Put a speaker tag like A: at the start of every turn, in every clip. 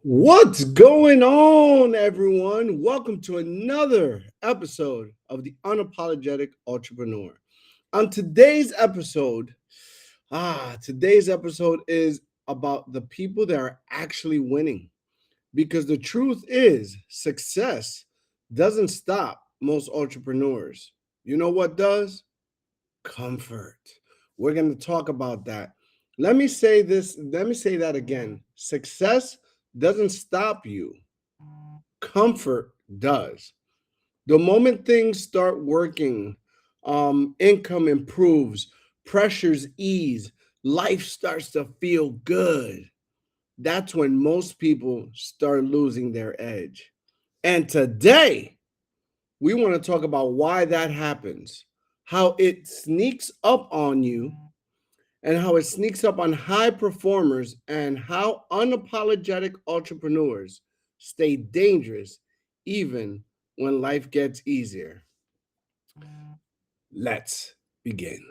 A: What's going on, everyone? Welcome to another episode of the Unapologetic Entrepreneur. On today's episode is about the people that are actually winning. Because the truth is, success doesn't stop most entrepreneurs. You know what does? Comfort. We're going to talk about that. Let me say that again. Success doesn't stop you. Comfort does. The moment things start working, income improves, pressures ease, life starts to feel good. That's when most people start losing their edge. And today, we want to talk about why that happens, how it sneaks up on you, and how it sneaks up on high performers, and how unapologetic entrepreneurs stay dangerous even when life gets easier. Let's begin.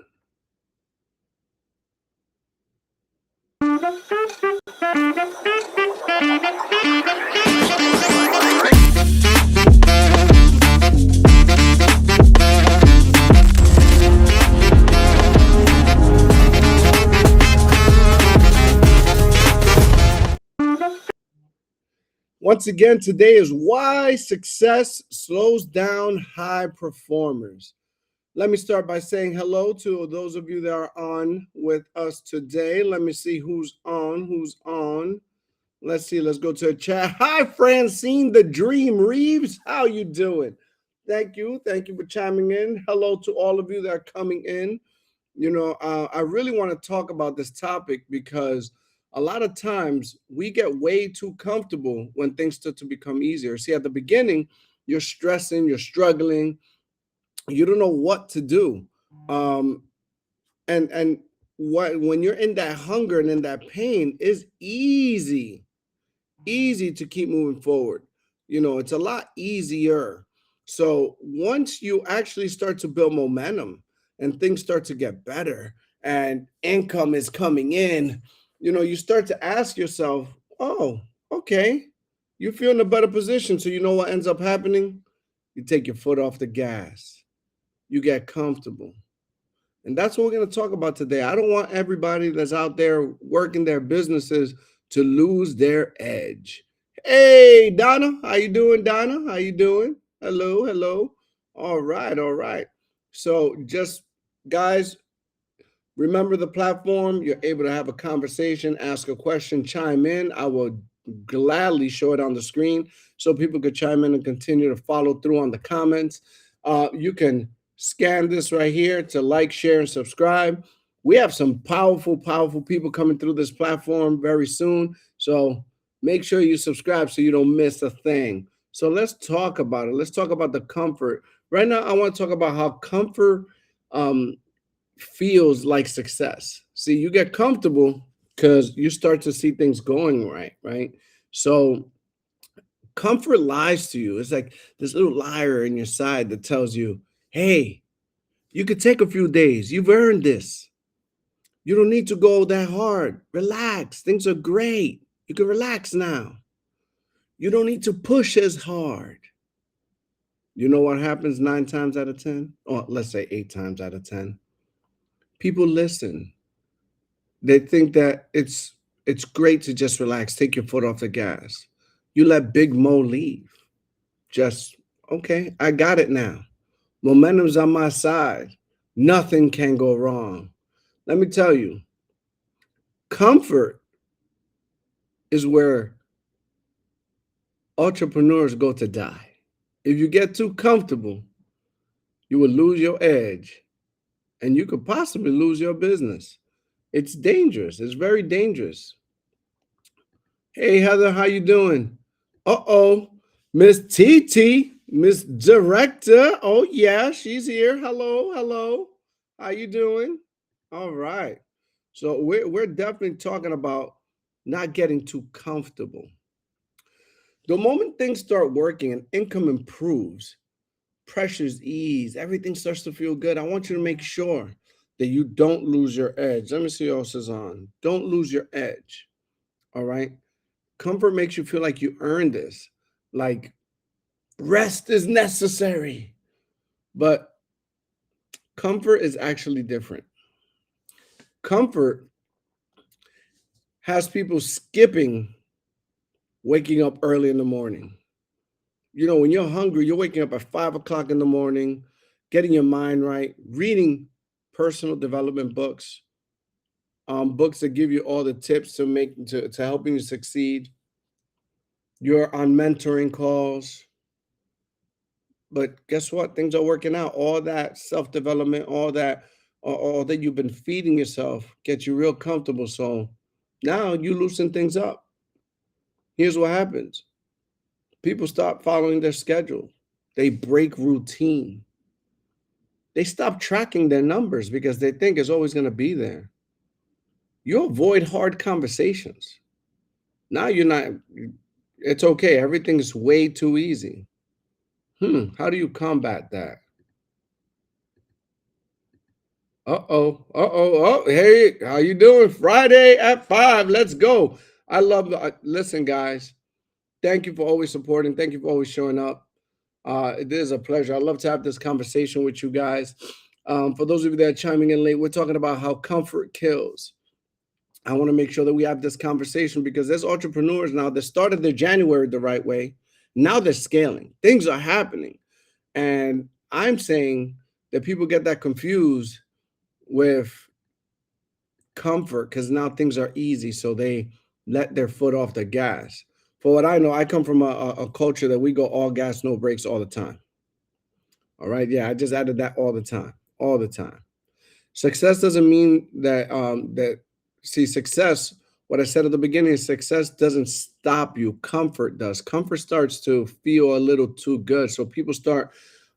A: Once again, today is why success slows down high performers. Let me start by saying hello to those of you that are on with us today. Let me see who's on. Let's see, let's go to the chat. Hi, Francine, the Dream Reeves. How you doing? Thank you for chiming in. Hello to all of you that are coming in. I really want to talk about this topic because a lot of times we get way too comfortable when things start to become easier. See, at the beginning, you're stressing, you're struggling, you don't know what to do. And what when you're in that hunger and in that pain, is easy to keep moving forward. It's a lot easier. So once you actually start to build momentum and things start to get better and income is coming in, you start to ask yourself, oh, okay, you feel in a better position. So you know what ends up happening? You take your foot off the gas, you get comfortable. And that's what we're going to talk about today. I don't want everybody that's out there working their businesses to lose their edge. Hey, Donna, how you doing, Donna? How you doing? Hello. All right. So just, guys, remember the platform. You're able to have a conversation, ask a question, chime in. I will gladly show it on the screen so people could chime in and continue to follow through on the comments. You can scan this right here to like, share, and subscribe. We have some powerful people coming through this platform very soon. So make sure you subscribe so you don't miss a thing. So let's talk about it. Let's talk about the comfort. Right now, I want to talk about how comfort feels like success. See, you get comfortable because you start to see things going right? So comfort lies to you. It's like this little liar in your side that tells you, hey, you could take a few days. You've earned this. You don't need to go that hard. Relax. Things are great. You can relax now. You don't need to push as hard. You know what happens 9 times out of 10? Or let's say 8 times out of 10. People listen. They think that it's great to just relax, take your foot off the gas. You let Big Mo leave. Just okay, I got it now. Momentum's on my side. Nothing can go wrong. Let me tell you, comfort is where entrepreneurs go to die. If you get too comfortable, you will lose your edge and you could possibly lose your business. It's dangerous. It's very dangerous. Hey Heather, how you doing? Uh-oh. Miss TT, Miss Director. Oh yeah, she's here. Hello, hello. How you doing? All right. So we're definitely talking about not getting too comfortable. The moment things start working and income improves, pressures ease, everything starts to feel good. I want you to make sure that you don't lose your edge. Let me see what else is on. Don't lose your edge. All right. Comfort makes you feel like you earned this. Like rest is necessary. But comfort is actually different. Comfort has people skipping waking up early in the morning. You know, when you're hungry, you're waking up at 5 o'clock in the morning, getting your mind right, reading personal development books, books that give you all the tips to helping you succeed. You're on mentoring calls. But guess what? Things are working out. All that self-development, all that you've been feeding yourself gets you real comfortable. So now you loosen things up. Here's what happens. People stop following their schedule. They break routine. They stop tracking their numbers because they think it's always going to be there. You avoid hard conversations. Now you're not, it's okay. Everything's way too easy. How do you combat that? Uh-oh. Uh-oh. Oh, hey, how you doing? Friday at 5. Let's go. I love listen, guys. Thank you for always supporting. Thank you for always showing up. It is a pleasure. I love to have this conversation with you guys. For those of you that are chiming in late, we're talking about how comfort kills. I want to make sure that we have this conversation because there's entrepreneurs now that started their January the right way. Now they're scaling. Things are happening. And I'm saying that people get that confused with comfort because now things are easy. So they let their foot off the gas. For what I know, I come from a culture that we go all gas, no brakes all the time. All right. Yeah, I just added that all the time. All the time. Success doesn't mean that see success. What I said at the beginning is success doesn't stop you. Comfort does. Comfort starts to feel a little too good, so people start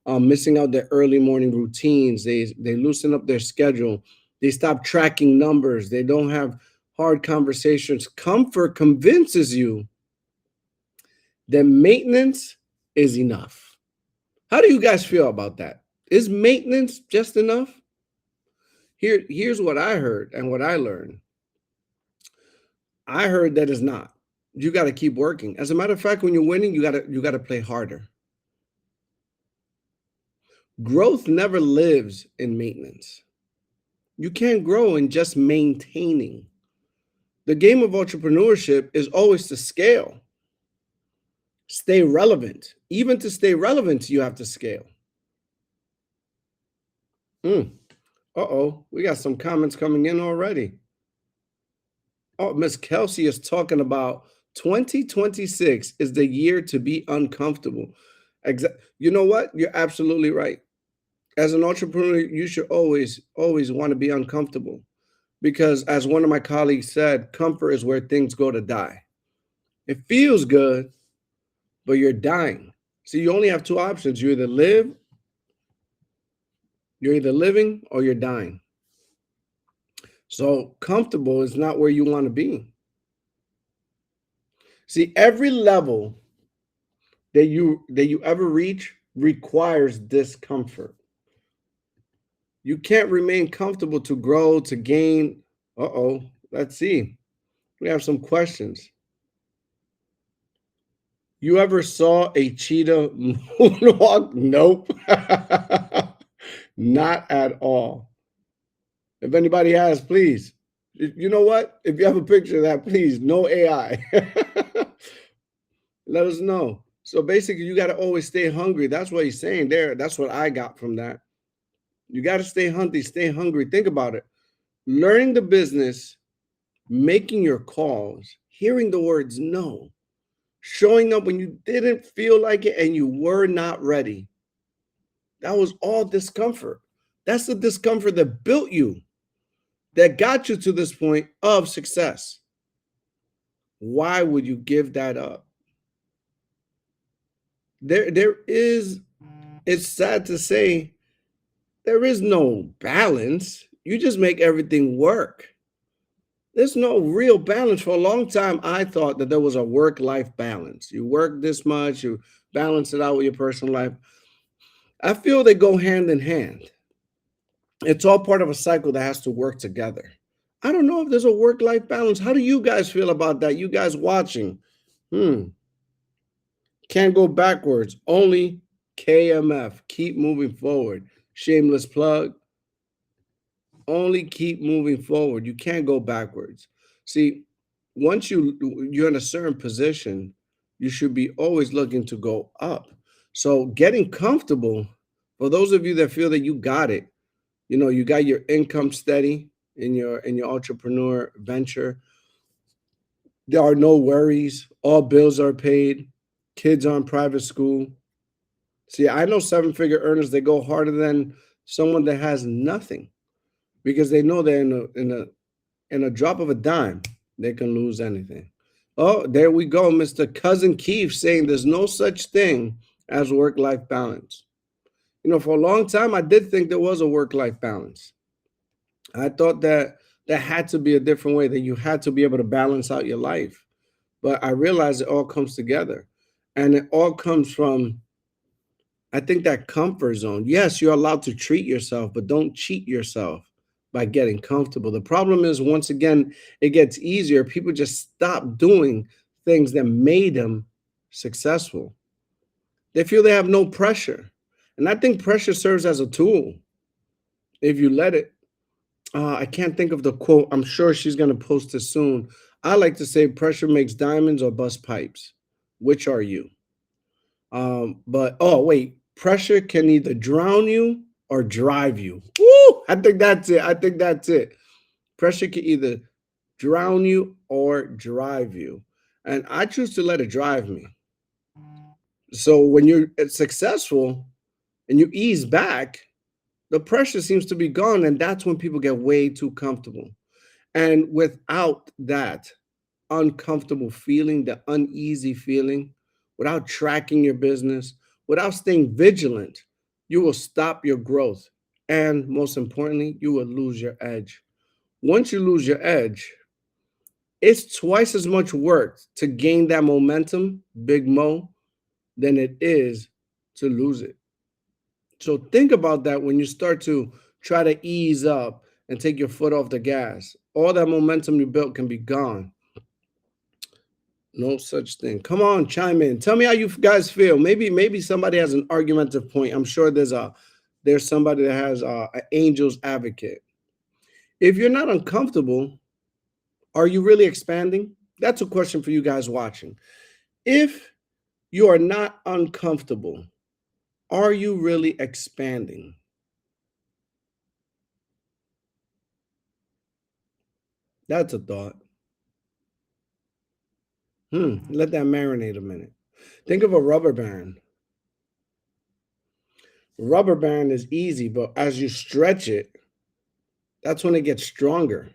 A: missing out their early morning routines. They loosen up their schedule. They stop tracking numbers. They don't have hard conversations. Comfort convinces you that maintenance is enough. How do you guys feel about that? Is maintenance just enough? Here's what I heard and what I learned. I heard that is not. You got to keep working. As a matter of fact, when you're winning, you got to play harder. Growth never lives in maintenance. You can't grow in just maintaining. The game of entrepreneurship is always to scale, stay relevant. Even to stay relevant, you have to scale. Uh-oh, we got some comments coming in already. Oh, Miss Kelsey is talking about 2026 is the year to be uncomfortable. You know what? You're absolutely right. As an entrepreneur, you should always want to be uncomfortable because, as one of my colleagues said, comfort is where things go to die. It feels good, but you're dying. So you only have two options. You're either living or you're dying. So comfortable is not where you want to be. See, every level that you ever reach requires discomfort. You can't remain comfortable to grow, to gain. Uh-oh. Let's see. We have some questions. You ever saw a cheetah moonwalk? Nope. Not at all. If anybody has, please You know what? If you have a picture of that, please, no AI. Let us know. So basically, you got to always stay hungry. That's what he's saying there. That's what I got from that. You got to stay hungry, stay hungry. Think about it. Learning the business, making your calls, hearing the words no, showing up when you didn't feel like it and you were not ready. That was all discomfort. That's the discomfort that built you, that got you to this point of success. Why would you give that up? There is, it's sad to say, there is no balance. You just make everything work. There's no real balance. For a long time, I thought that there was a work-life balance. You work this much, you balance it out with your personal life. I feel they go hand in hand. It's all part of a cycle that has to work together. I don't know if there's a work-life balance. How do you guys feel about that? You guys watching? Hmm. Can't go backwards. Only KMF. Keep moving forward. Shameless plug. Only keep moving forward. You can't go backwards. See, once you're in a certain position, you should be always looking to go up. So getting comfortable, for those of you that feel that you got it, you got your income steady in your entrepreneur venture. There are no worries. All bills are paid. Kids are in private school. See, I know seven-figure earners, they go harder than someone that has nothing because they know they're in a drop of a dime, they can lose anything. Oh, there we go, Mr. Cousin Keith saying there's no such thing as work-life balance. For a long time, I did think there was a work-life balance. I thought that there had to be a different way, that you had to be able to balance out your life. But I realized it all comes together. And it all comes from, I think, that comfort zone. Yes, you're allowed to treat yourself, but don't cheat yourself by getting comfortable. The problem is, once again, it gets easier. People just stop doing things that made them successful. They feel they have no pressure. And I think pressure serves as a tool if you let it. I can't think of the quote. I'm sure she's going to post it soon. I like to say pressure makes diamonds or bust pipes. Which are you? But oh wait, pressure can either drown you or drive you. Woo! I think that's it. I think that's it. Pressure can either drown you or drive you. And I choose to let it drive me. So when you're successful and you ease back, the pressure seems to be gone. And that's when people get way too comfortable. And without that uncomfortable feeling, the uneasy feeling, without tracking your business, without staying vigilant, you will stop your growth. And most importantly, you will lose your edge. Once you lose your edge, it's twice as much work to gain that momentum, Big Mo, than it is to lose it. So think about that when you start to try to ease up and take your foot off the gas. All that momentum you built can be gone. No such thing. Come on, chime in. Tell me how you guys feel. Maybe somebody has an argumentative point. I'm sure there's somebody that has an angel's advocate. If you're not uncomfortable, are you really expanding? That's a question for you guys watching. If you are not uncomfortable, are you really expanding? That's a thought. Let that marinate a minute. Think of a rubber band. Rubber band is easy, but as you stretch it, that's when it gets stronger.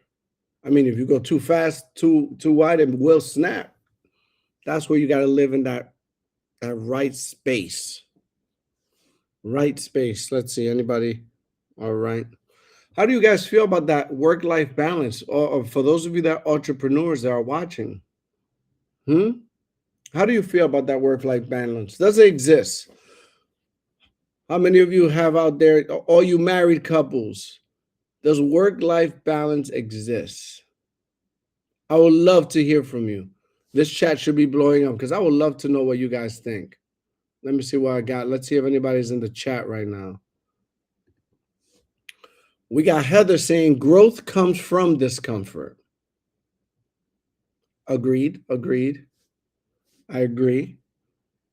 A: I mean, if you go too fast, too wide, it will snap. That's where you got to live in that right space. Right space. Let's see. Anybody? All right. How do you guys feel about that work-life balance? Or for those of you that are entrepreneurs that are watching, hmm? How do you feel about that work-life balance? Does it exist? How many of you have out there, all you married couples? Does work-life balance exist? I would love to hear from you. This chat should be blowing up because I would love to know what you guys think. Let me see what I got. Let's see if anybody's in the chat right now. We got Heather saying growth comes from discomfort. Agreed. Agreed. I agree.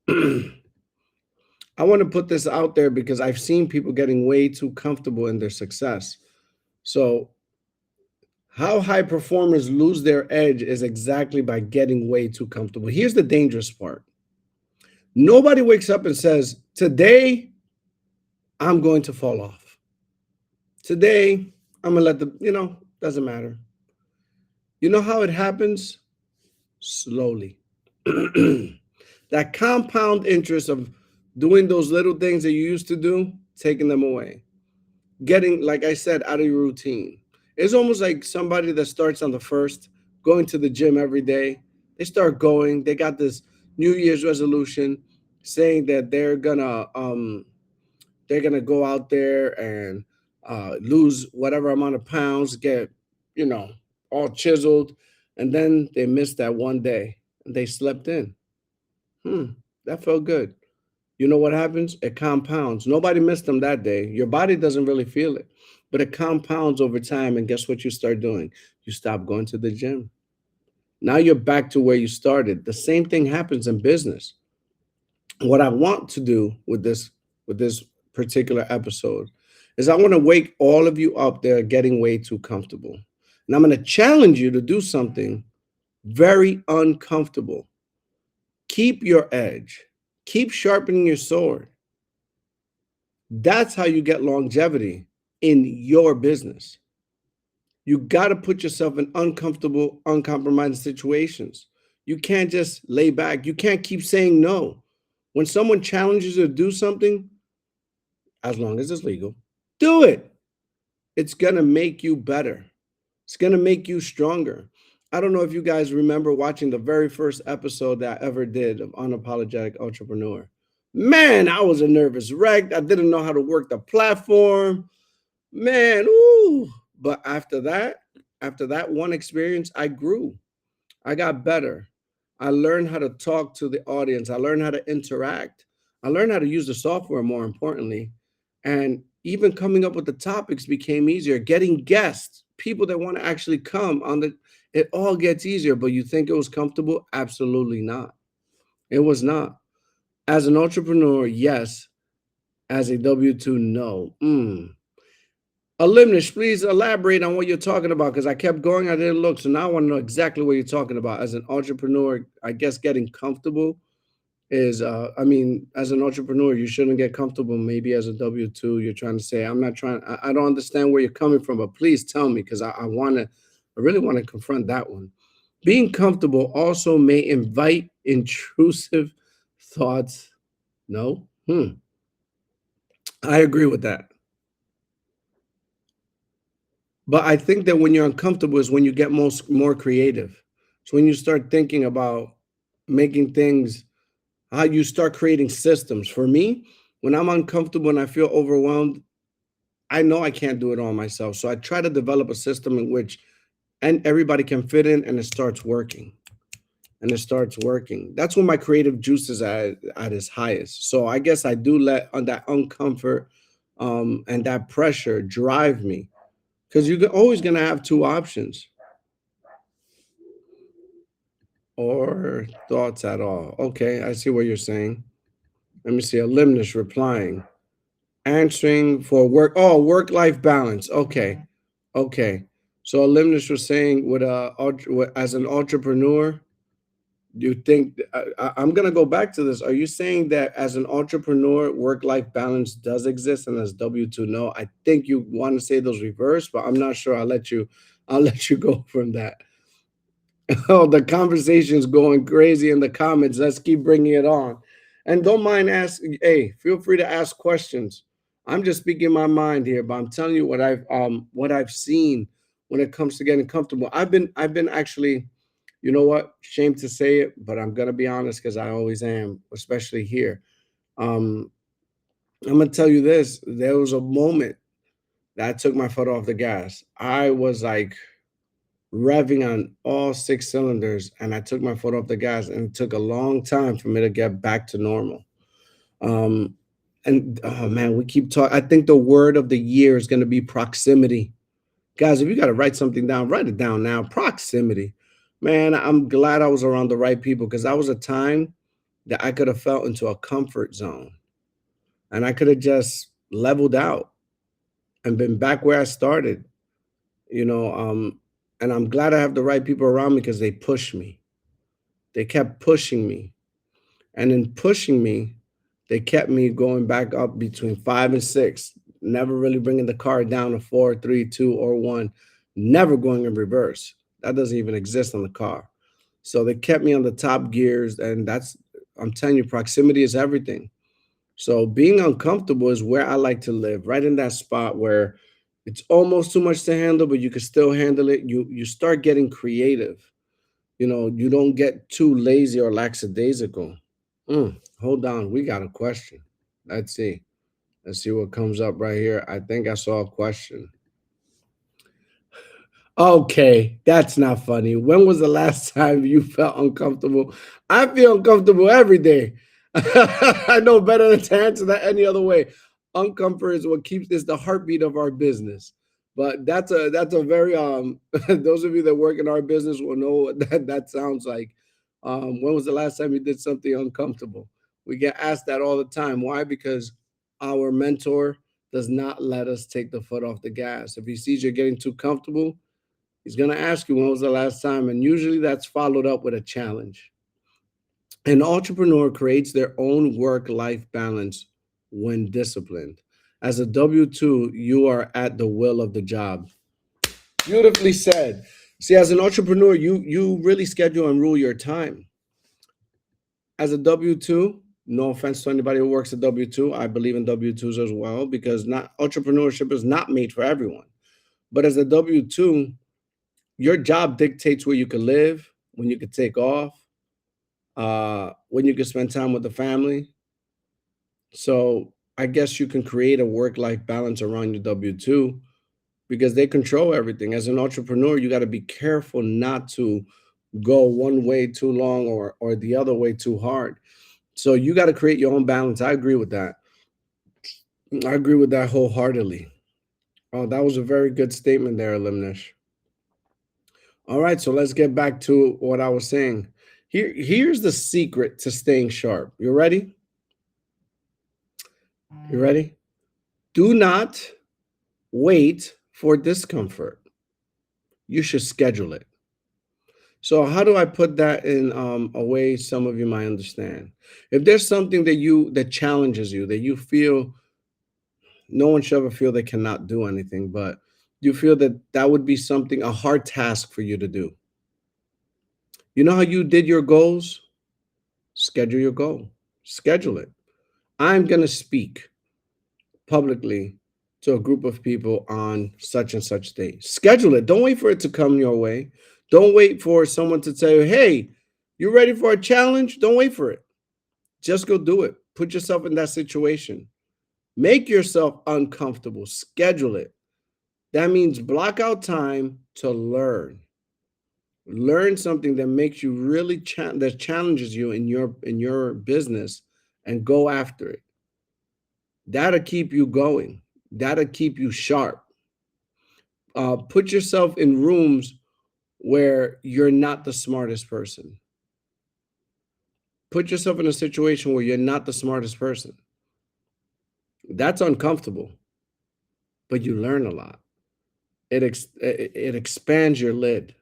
A: I want to put this out there because I've seen people getting way too comfortable in their success. So, how high performers lose their edge is exactly by getting way too comfortable. Here's the dangerous part: nobody wakes up and says, today, I'm going to fall off. Today, I'm going to let doesn't matter. You know how it happens? Slowly. That compound interest of doing those little things that you used to do, taking them away, getting, like I said, out of your routine. It's almost like somebody that starts on the first, going to the gym every day. They start going, they got this New Year's resolution saying that they're gonna go out there and lose whatever amount of pounds, get you know all chiseled, and then they missed that one day and they slept in. That felt good. You know what happens? It compounds. Nobody missed them that day. Your body doesn't really feel it, but it compounds over time. And guess what you start doing? You stop going to the gym. Now you're back to where you started. The same thing happens in business. What I want to do with this particular episode is I want to wake all of you up there getting way too comfortable. And I'm going to challenge you to do something very uncomfortable. Keep your edge. Keep sharpening your sword. That's how you get longevity in your business. You got to put yourself in uncomfortable, uncompromising situations. You can't just lay back. You can't keep saying no. When someone challenges you to do something, as long as it's legal, do it. It's going to make you better. It's going to make you stronger. I don't know if you guys remember watching the very first episode that I ever did of Unapologetic Entrepreneur. Man, I was a nervous wreck. I didn't know how to work the platform. Man, ooh. But after that one experience, I grew. I got better. I learned how to talk to the audience. I learned how to interact. I learned how to use the software more importantly. And even coming up with the topics became easier. Getting guests, people that want to actually come on it all gets easier. But you think it was comfortable? Absolutely not. It was not. As an entrepreneur, yes. As a W 2, no. Alumnus, please elaborate on what you're talking about because I kept going, I didn't look. So now I want to know exactly what you're talking about. As an entrepreneur, I guess getting comfortable is, I mean, as an entrepreneur, you shouldn't get comfortable. Maybe as a W 2, you're trying to say, I'm not trying, I don't understand where you're coming from, but please tell me because I really want to confront that one. Being comfortable also may invite intrusive thoughts. No? I agree with that. But I think that when you're uncomfortable is when you get more creative. So when you start thinking about making things, how you start creating systems. For me, when I'm uncomfortable and I feel overwhelmed, I know I can't do it all myself. So I try to develop a system in which and everybody can fit in and it starts working. And it starts working. That's when my creative juice is at its highest. So I guess I do let on that uncomfort and that pressure drive me because you're always going to have two options or thoughts at all. Okay, I see what you're saying. Let me see. Alumnus replying, answering for work. Oh, work-life balance. Okay, okay. So Alumnus was saying, as an entrepreneur, you think I'm gonna go back to this? Are you saying that as an entrepreneur, work-life balance does exist, and as W two, no? I think you want to say those reverse, but I'm not sure. I'll let you. I'll let you go from that. Oh, the conversation's going crazy in the comments. Let's keep bringing it on. And don't mind asking, hey, feel free to ask questions. I'm just speaking my mind here, but I'm telling you what I've seen when it comes to getting comfortable. I've been actually, you know what? Shame to say it, but I'm gonna be honest because I always am, especially here. Um, I'm gonna tell you this. There was a moment that I took my foot off the gas. I was like revving on all six cylinders and I took my foot off the gas and it took a long time for me to get back to normal. Um, And oh man, we keep talking. I think the word of the year is going to be proximity. Guys, if you got to write something down, write it down now. Proximity. Man, I'm glad I was around the right people because that was a time that I could have felt into a comfort zone and I could have just leveled out and been back where I started, you know. And I'm glad I have the right people around me because they pushed me. They kept pushing me. And in pushing me, they kept me going back up between 5 and 6, never really bringing the car down to 4, 3, 2, or 1, never going in reverse. That doesn't even exist on the car. So they kept me on the top gears. And I'm telling you, proximity is everything. So being uncomfortable is where I like to live, right in that spot where it's almost too much to handle, but you can still handle it. You start getting creative. You don't get too lazy or lackadaisical. Hold on, we got a question. Let's see. Let's see what comes up right here. I think I saw a question. Okay, that's not funny. When was the last time you felt uncomfortable? I feel uncomfortable every day. I know better than to answer that any other way. Uncomfort is what keeps is the heartbeat of our business. But that's a very those of you that work in our business will know what that sounds like. When was the last time you did something uncomfortable? We get asked that all the time. Why? Because our mentor does not let us take the foot off the gas. If he sees you're getting too comfortable, he's going to ask you when was the last time, and usually that's followed up with a challenge. An entrepreneur creates their own work life balance when disciplined. As a W 2, you are at the will of the job. Beautifully said. See, as an entrepreneur, you really schedule and rule your time. As a W 2, no offense to anybody who works at W 2, I believe in W 2s as well because not entrepreneurship is not made for everyone. But as a W 2, your job dictates where you can live, when you can take off, when you can spend time with the family. So I guess you can create a work-life balance around your W-2 because they control everything. As an entrepreneur, you got to be careful not to go one way too long or the other way too hard. So you got to create your own balance. I agree with that. I agree with that wholeheartedly. Oh, that was a very good statement there, Elimnish. All right, so let's get back to what I was saying. Here's the secret to staying sharp. You ready? You ready? Do not wait for discomfort. You should schedule it. So how do I put that in a way some of you might understand? If there's something that challenges you, that you feel no one should ever feel they cannot do anything, but you feel that that would be something a hard task for you to do. You know how you did your goals? Schedule your goal. Schedule it. I'm going to speak publicly to a group of people on such and such day. Schedule it. Don't wait for it to come your way. Don't wait for someone to tell you, hey, you ready for a challenge? Don't wait for it. Just go do it. Put yourself in that situation. Make yourself uncomfortable. Schedule it. That means block out time to learn. Learn something that makes you really that challenges you in your business and go after it. That'll keep you going. That'll keep you sharp. Put yourself in rooms where you're not the smartest person. Put yourself in a situation where you're not the smartest person. That's uncomfortable, but you learn a lot. It expands your lid.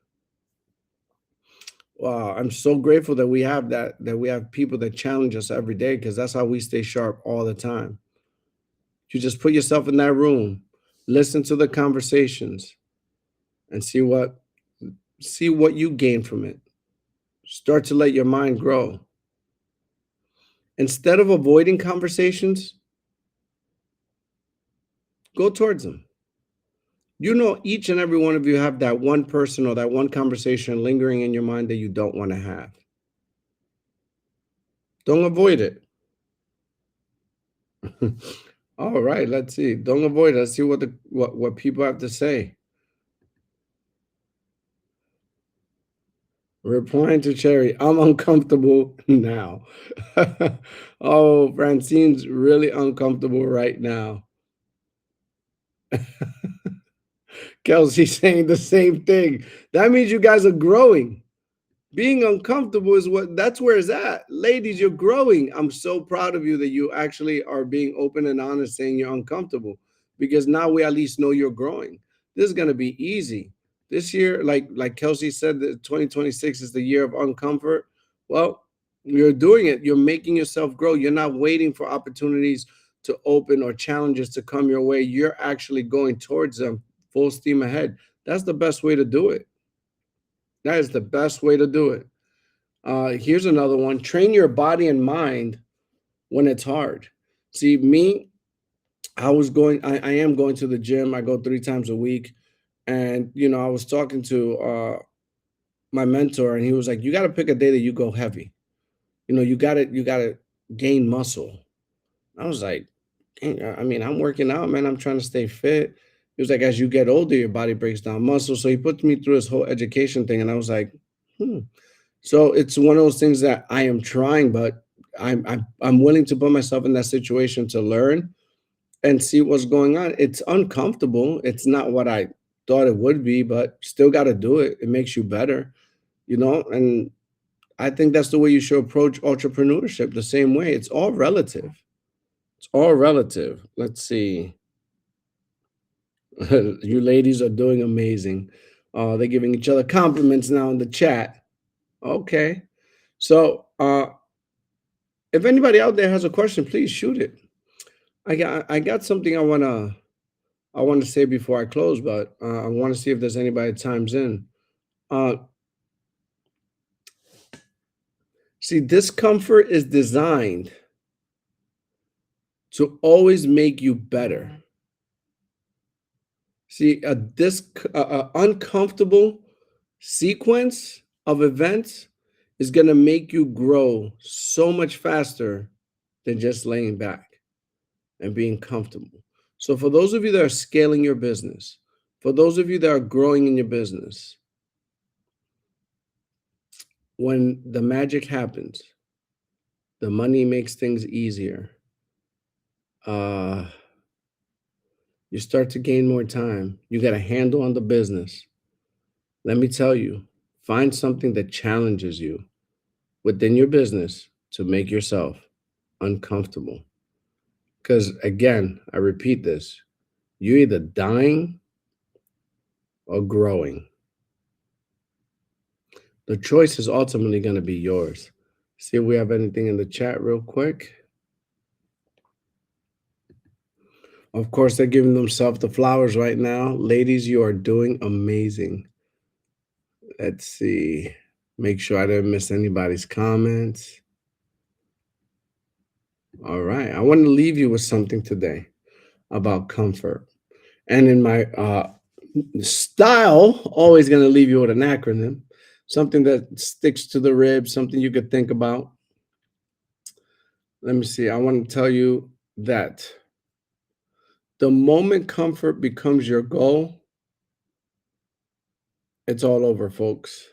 A: Wow, I'm so grateful that we have that we have people that challenge us every day because that's how we stay sharp all the time. You just put yourself in that room, listen to the conversations, and see what you gain from it. Start to let your mind grow. Instead of avoiding conversations, go towards them. Each and every one of you have that one person or that one conversation lingering in your mind that you don't want to have. Don't avoid it. All right, let's see. Don't avoid it. Let's see what people have to say. Replying to Cherry, I'm uncomfortable now. Oh, Francine's really uncomfortable right now. Kelsey's saying the same thing. That means you guys are growing. Being uncomfortable is that's where it's at. Ladies, you're growing. I'm so proud of you that you actually are being open and honest saying you're uncomfortable, because now we at least know you're growing. This is going to be easy. This year, like Kelsey said, that 2026 is the year of uncomfort. Well, you're doing it. You're making yourself grow. You're not waiting for opportunities to open or challenges to come your way. You're actually going towards them full steam ahead. That's the best way to do it. That is the best way to do it. Here's another one: train your body and mind when it's hard. See, me, I am going to the gym. I go 3 times a week. And, I was talking to my mentor, and he was like, you got to pick a day that you go heavy. You got to gain muscle. I was like, "Dang, I mean, I'm working out, man. I'm trying to stay fit." He was like, as you get older, your body breaks down muscle. So he put me through his whole education thing. And I was like, hmm. So it's one of those things that I am trying, but I'm willing to put myself in that situation to learn and see what's going on. It's uncomfortable. It's not what I thought it would be, but still got to do it. It makes you better, and I think that's the way you should approach entrepreneurship, the same way. It's all relative. It's all relative. Let's see. You ladies are doing amazing. They're giving each other compliments now in the chat. Okay. So, if anybody out there has a question, please shoot it. I got something I want to say before I close, but I want to see if there's anybody that chimes in. Uh, See, discomfort is designed to always make you better. See, a uncomfortable sequence of events is going to make you grow so much faster than just laying back and being comfortable. So, for those of you that are scaling your business, for those of you that are growing in your business, when the magic happens, the money makes things easier. Uh, you start to gain more time. You got a handle on the business. Let me tell you, find something that challenges you within your business to make yourself uncomfortable. Because again, I repeat this, you're either dying or growing. The choice is ultimately going to be yours. See if we have anything in the chat real quick. Of course, they're giving themselves the flowers right now. Ladies, you are doing amazing. Let's see. Make sure I didn't miss anybody's comments. All right. I want to leave you with something today about comfort. And in my style, always going to leave you with an acronym, something that sticks to the ribs, something you could think about. Let me see. I want to tell you that the moment comfort becomes your goal, it's all over, folks.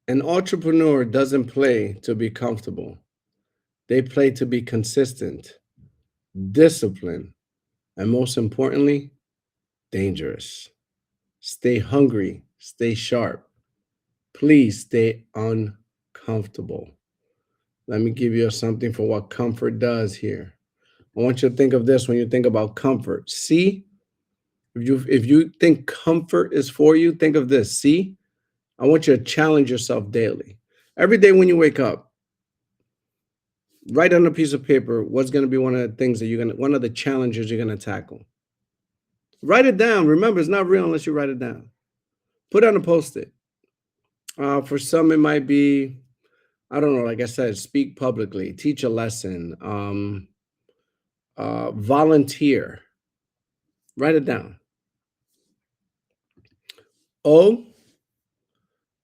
A: An entrepreneur doesn't play to be comfortable. They play to be consistent, disciplined, and most importantly, dangerous. Stay hungry, stay sharp. Please stay uncomfortable. Let me give you something for what comfort does here. I want you to think of this when you think about comfort. See, if you think comfort is for you, think of this. See, I want you to challenge yourself daily. Every day when you wake up, write on a piece of paper what's going to be one of the things that one of the challenges you're going to tackle. Write it down. Remember, it's not real unless you write it down. Put on a post-it. For some, it might be, I don't know, like I said, speak publicly, teach a lesson, volunteer. Write it down. O,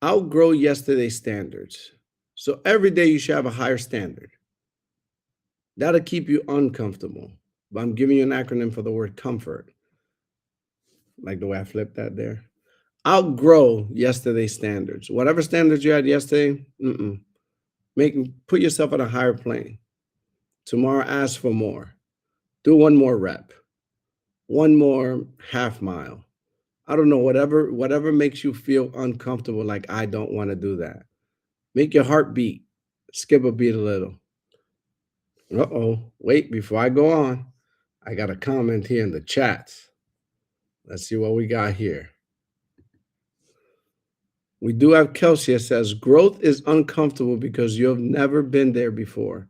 A: outgrow yesterday's standards. So every day you should have a higher standard. That'll keep you uncomfortable. But I'm giving you an acronym for the word comfort. Like the way I flipped that there. Outgrow yesterday's standards. Whatever standards you had yesterday, put yourself on a higher plane. Tomorrow, ask for more. Do one more rep, one more half mile. I don't know, whatever makes you feel uncomfortable, like I don't want to do that. Make your heart beat. Skip a beat a little. Uh-oh. Wait, before I go on, I got a comment here in the chats. Let's see what we got here. We do have Kelsey that says growth is uncomfortable because you have never been there before.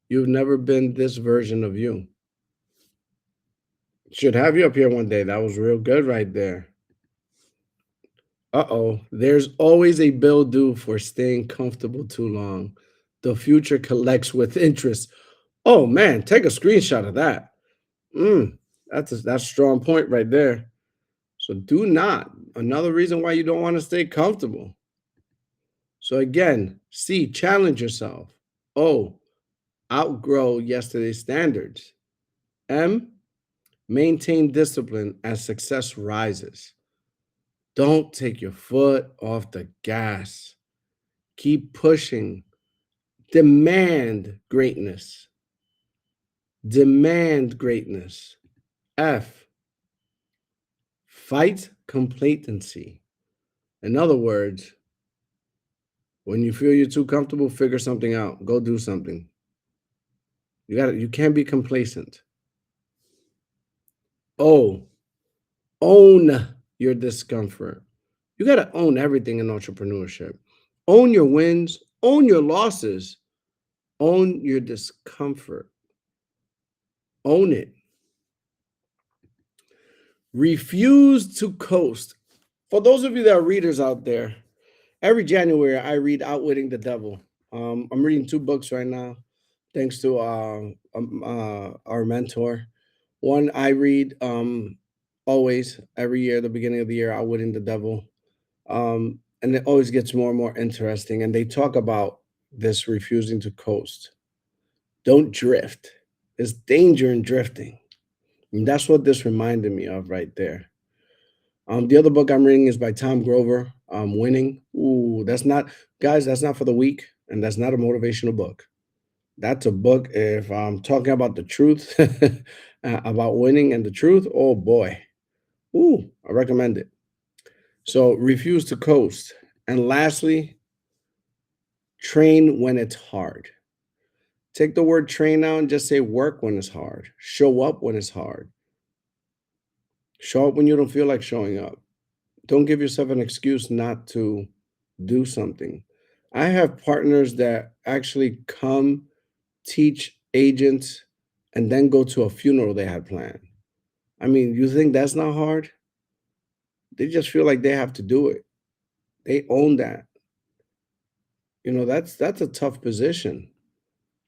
A: You've never been this version of you. Should have you up here one day. That was real good right there. Uh-oh. There's always a bill due for staying comfortable too long. The future collects with interest. Oh man, take a screenshot of that. That's a strong point right there. So do not. Another reason why you don't want to stay comfortable. So again, C, challenge yourself. O, outgrow yesterday's standards. M, maintain discipline as success rises. Don't take your foot off the gas. Keep pushing. Demand greatness. Demand greatness. F, fight complacency. In other words, when you feel you're too comfortable, figure something out. Go do something. You can't be complacent. Oh, own your discomfort. You got to own everything in entrepreneurship. Own your wins, own your losses, own your discomfort. Own it. Refuse to coast. For those of you that are readers out there, every January I read Outwitting the Devil. I'm reading two books right now, thanks to our mentor. One I read always every year, the beginning of the year, Outwitting the Devil. And it always gets more and more interesting. And they talk about this refusing to coast. Don't drift. There's danger in drifting. And that's what this reminded me of right there. The other book I'm reading is by Tom Grover, Winning. Ooh, that's not, guys, that's not for the weak, and that's not a motivational book. That's a book, if I'm talking about the truth, about winning and the truth, oh boy. Ooh, I recommend it. So refuse to coast. And lastly, train when it's hard. Take the word train out and just say work when it's hard. Show up when it's hard. Show up when you don't feel like showing up. Don't give yourself an excuse not to do something. I have partners that actually come teach agents and then go to a funeral they had planned. I mean, you think that's not hard? They just feel like they have to do it. They own that. That's a tough position.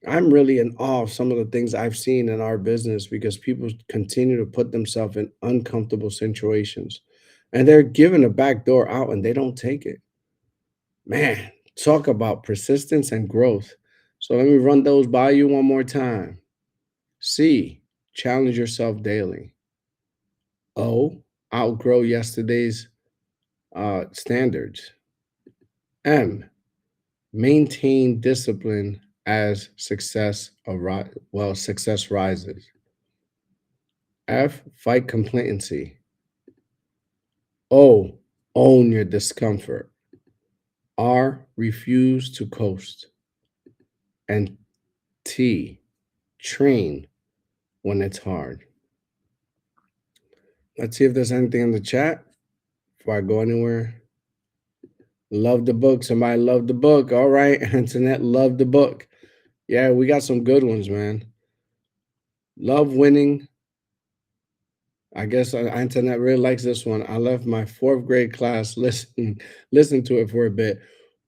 A: I'm really in awe of some of the things I've seen in our business because people continue to put themselves in uncomfortable situations and they're given a back door out and they don't take it. Man, talk about persistence and growth. So let me run those by you one more time. C, challenge yourself daily. O, outgrow yesterday's standards. M, maintain discipline as success rises. F, fight complacency. O, own your discomfort. R, refuse to coast. And T, train when it's hard. Let's see if there's anything in the chat before I go anywhere. Love the book. Somebody loved the book. All right. Antoinette loved the book. Yeah, we got some good ones, man. Love winning. I guess Antoinette really likes this one. I left my fourth grade class listen to it for a bit.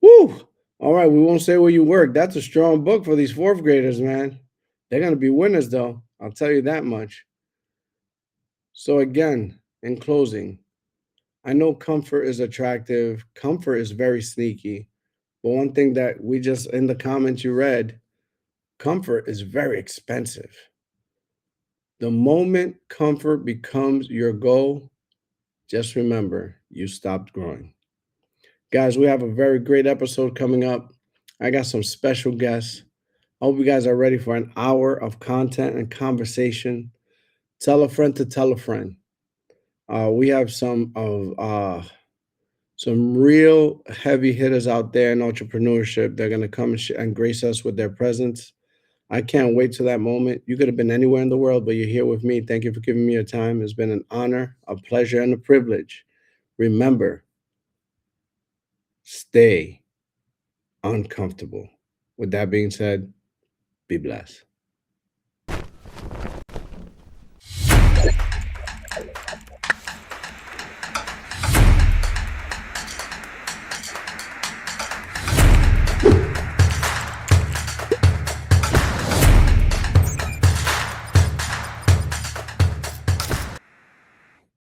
A: Woo! All right, we won't say where you work. That's a strong book for these fourth graders, man. They're gonna be winners, though. I'll tell you that much. So again, in closing, I know comfort is attractive. Comfort is very sneaky. But one thing that we just in the comments you read, comfort is very expensive. The moment comfort becomes your goal, just remember, you stopped growing. Guys, we have a very great episode coming up. I got some special guests. I hope you guys are ready for an hour of content and conversation. Tell a friend to tell a friend. We have some real heavy hitters out there in entrepreneurship. They're gonna come and grace us with their presence. I can't wait to that moment. You could have been anywhere in the world, but you're here with me. Thank you for giving me your time. It's been an honor, a pleasure, and a privilege. Remember, stay uncomfortable. With that being said, be blessed.